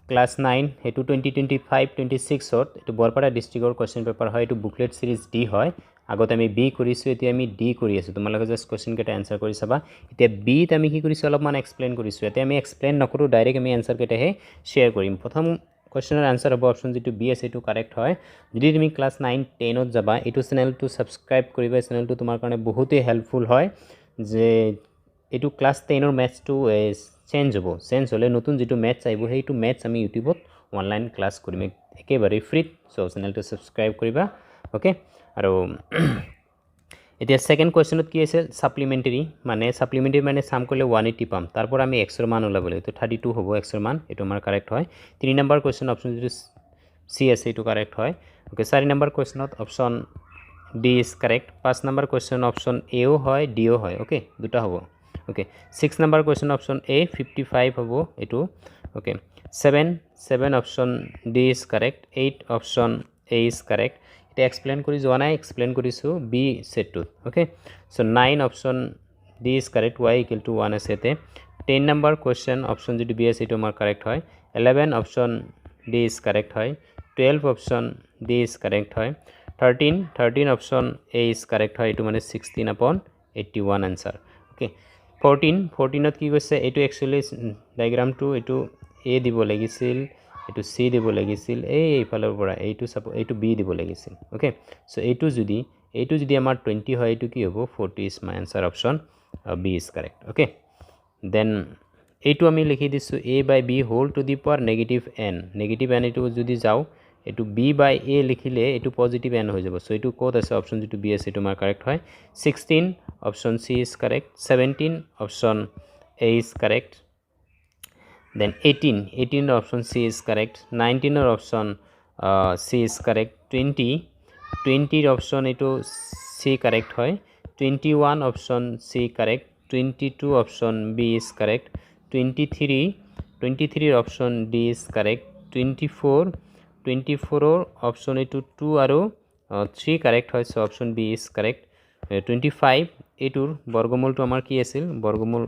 Class 9 এইটো 2025-26ত এইটো বৰপাৰা ডিষ্ট্ৰিক্টৰ কুৱেশ্যন পেপাৰ হয়। এইটো বুকলেট সিৰিজ ডি হয়। আগতে আমি বি কৰিছোঁ, এতিয়া আমি ডি কৰি আছোঁ। তোমালোকে জাষ্ট কুৱেশ্যনকেইটা এনচাৰ কৰি চাবা। এতিয়া বিত আমি কি কৰিছোঁ, অলপমান এক্সপ্লেইন কৰিছোঁ। এতিয়া আমি এক্সপ্লেইন নকৰোঁ, ডাইৰেক্ট আমি এনচাৰকেইটাহে শ্বেয়াৰ কৰিম। প্ৰথম কুৱেশ্যনৰ আনচাৰ হ'ব অপশ্যন যিটো বি আছে এইটো কাৰেক্ট হয়। যদি তুমি ক্লাছ 9-10ত যাবা, এইটো চেনেলটো ছাবস্ক্ৰাইব কৰিবা। এই চেনেলটো তোমাৰ কাৰণে বহুতেই হেল্পফুল হয়। যে এইটো ক্লাছ 10ৰ মেথছটো চেঞ্জ হ'ব। চেঞ্জ হ'লে নতুন যিটো মেথছ আহিব, সেইটো মেথছ আমি ইউটিউবত অনলাইন ক্লাছ কৰিম একেবাৰে ফ্ৰীত। চ' চেনেলটো ছাবস্ক্ৰাইব কৰিবা। অ'কে, আৰু এতিয়া ছেকেণ্ড কুৱেশ্যনত কি আছে, ছাপ্লিমেণ্টেৰী মানে চাম কৰিলে 180 পাম। তাৰপৰা আমি এক্সৰ মান ওলাব লাগিব। এইটো 32 হ'ব এক্সৰ মান, এইটো আমাৰ কাৰেক্ট হয়। 3 নম্বৰ কুৱেশ্যন অপশ্যন যিটো চি আছে এইটো কাৰেক্ট হয়। অ'কে, 4 নম্বৰ কুৱেশ্যনত option D is correct. 5 number question option এও হয়, ডিও হয়। অ'কে, দুটা হ'ব। Okay, 6 number question option A 55 হ'ব এইটো। Okay, 7 option D is correct. 8 option A is correct. এতিয়া এক্সপ্লেইন কৰি যোৱা নাই, এক্সপ্লেইন কৰিছোঁ বি ছেটটোত। Okay, so' 9 option D is correct, y = 1 আছে ইয়াতে। 10 নম্বৰ কুৱেশ্যন অপশ্যন যিটো বি আছে এইটো আমাৰ কাৰেক্ট হয়। 11 অপশ্যন ডি ইজ কাৰেক্ট হয়। 12 অপশ্যন ডি ইজ কাৰেক্ট হয়। 13 অপশ্যন এ ইজ কাৰেক্ট হয়। এইটো মানে 16/81 আনচাৰ। অ'কে, 14ত কি কৈছে, এইটো একচুৱেলি ডায়েগ্ৰামটো এইটো এ দিব লাগিছিল, এইটো চি দিব লাগিছিল, এইফালৰ পৰা এইটো বি দিব লাগিছিল। অ'কে, চ' এইটো যদি আমাৰ 20 হয়, এইটো কি হ'ব, 40 is my answer. Option B is correct. Okay, then এইটো আমি লিখি দিছোঁ a/b^n। নেগেটিভ n এইটো যদি যাওঁ, এইটো b/a লিখিলে এইটো পজিটিভ n হৈ যাব। চ' এইটো ক'ত আছে, অপশ্যন যিটো বি আছে এইটো আমাৰ কাৰেক্ট হয়। 16 option C is correct. 17 option A is correct. Then 18ৰ অপশ্যন চি ইজ কাৰেক্ট। 19ৰ অপশ্যন চি ইজ কাৰেক্ট। 20ৰ অপশ্যন এইটো চি কাৰেক্ট হয়। 21 option C correct. 22 option B is correct. 23ৰ অপশ্যন ডি ইজ কাৰেক্ট। 24ৰ option এইটো 2 আৰু 3 correct হয়। So' option B is correct. 25 এইটোৰ বৰ্গমূলটো আমাৰ কি আছিল, বৰ্গমূল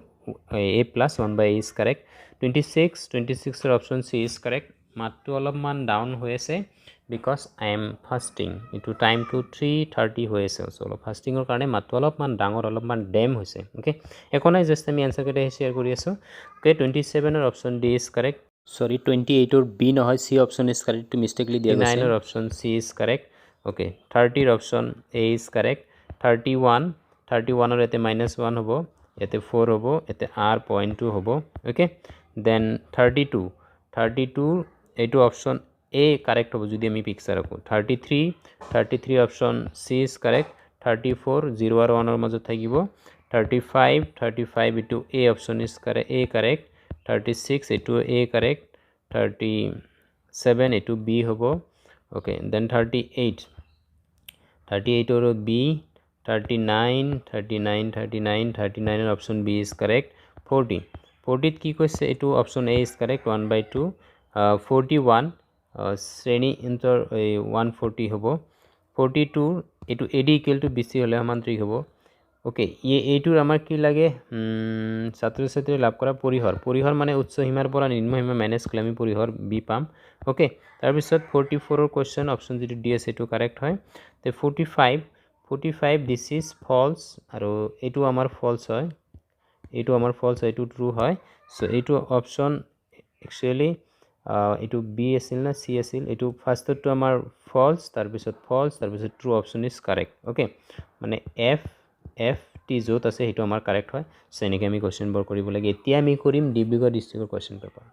a+1/a ইজ কাৰেক্ট। 26ৰ অপশ্যন চি ইজ কাৰেক্ট। মাতটো অলপমান ডাউন হৈ আছে বিকজ আই এম ফাষ্টিং। এইটো টাইমটো 3:30 হৈ আছে। চ' অলপ ফাষ্টিঙৰ কাৰণে মাতটো অলপমান ডাঙৰ, অলপমান ডেম হৈছে। অ'কে, একো নাই, জাষ্ট আমি এনচাৰকেইটা শ্বেয়াৰ কৰি আছোঁ। অ'কে, 27ৰ option D is correct. Sorry, 28ৰ বি নহয়, C option is correct, too mistakenly দিয়া গৈছে। 29ৰ option C is correct. Okay, 30ৰ অপশ্যন এ ইজ কাৰেক্ট। 31ৰ ইয়াতে -1 হ'ব, ইয়াতে 4 হ'ব, ইয়াতে r.2 হ'ব। অ'কে, দেন 32 এইটো অপশ্যন এ কাৰেক্ট হ'ব যদি আমি পিকচাৰ আঁকো। 33 অপশ্যন চি ইজ কাৰেক্ট। 34 0 আৰু 1ৰ মাজত থাকিব। 35 এইটো A option is A correct. 36 এইটো এ কাৰেক্ট। 37 এইটো বি হ'ব। অ'কে, দেন 38ৰ বি। 39ৰ অপশ্যন বি ইজ কাৰেক্ট। 40ত কি কৈছে, এইটো অপশ্যন এ ইজ কাৰেক্ট, 1/2। 41 শ্ৰেণী ইন্টৰ 140 হ'ব। 42 এইটো AD = BC হ'লে সমান্তৰিক হ'ব। অ'কে, এইটোৰ আমাৰ কি লাগে, ছাত্ৰ ছাত্ৰীয়ে লাভ কৰা পৰিসৰ মানে উচ্চ সীমাৰ পৰা নিম্ন সীমা মেনেজ কৰিলে আমি পৰিসৰ বি পাম। অ'কে, তাৰপিছত 44ৰ কুৱেশ্যন অপশ্যন যিটো ডি আছে এইটো কাৰেক্ট হয়। তে 45 দিছ ইজ ফলছ, আৰু এইটো আমাৰ ফলছ হয়, এইটো ট্ৰু হয়। চ' এইটো অপশ্যন একচুৱেলি এইটো বি আছিল না চি আছিল, এইটো ফাৰ্ষ্টতটো আমাৰ ফলছ, তাৰপিছত true option is correct. Okay, মানে এফ টি য'ত আছে সেইটো আমাৰ কাৰেক্ট হয়। চ' এনেকৈ আমি কুৱেশ্যনবোৰ কৰিব লাগে। এতিয়া আমি কৰিম ডিব্ৰুগড় ডিষ্ট্ৰিক্টৰ কুৱেশ্যন পেপাৰ।